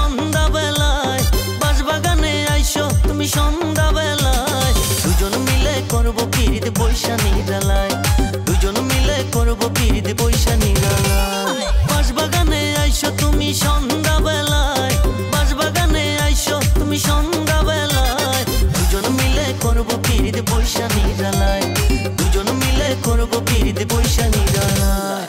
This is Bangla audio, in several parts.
সন্ধ্যা বেলায়, বাঁশবাগানে আইসো তুমি সন্ধ্যা বেলায়। দুজন মিলে করবো পিরিত বৈশা নিরালায়, দুজন মিলে করবো পিরিত বৈশা নিরালায়। বাঁশবাগানে আইসো তুমি সন্ধ্যা বেলায়, বাঁশবাগানে আইসো তুমি সন্ধ্যা বেলায়। দুজন মিলে করবো পিরিত বৈশা নিরালায়, দুজন মিলে করবো পিরিত বৈশা নিরালায়।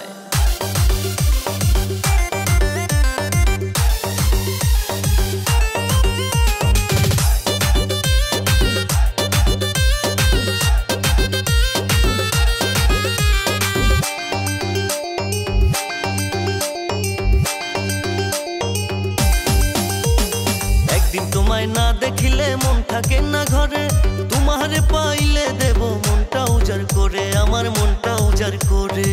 একদিন তোমায় না দেখিলে মন থাকে না ঘরে, তোমারে পাইলে দেব মনটা উজাড় করে, আমার মনটা উজাড় করে।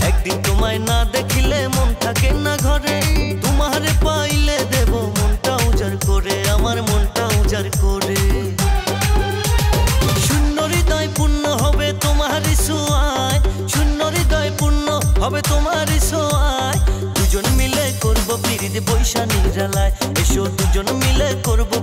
একদিন তোমায় না দেখিলে মন থাকে না ঘরে, তোমারে পাইলে দেব মনটা উজাড় করে, আমার মনটা উজাড় করে। শূন্য হৃদয় পূর্ণ হবে তোমারই ছোঁয়ায়, শূন্য হৃদয় পূর্ণ হবে তোমারই ছোঁয়ায়। দুজন মিলে করবো পিরিত বৈশা নিরালায়, এসো দুজন মিলে করবো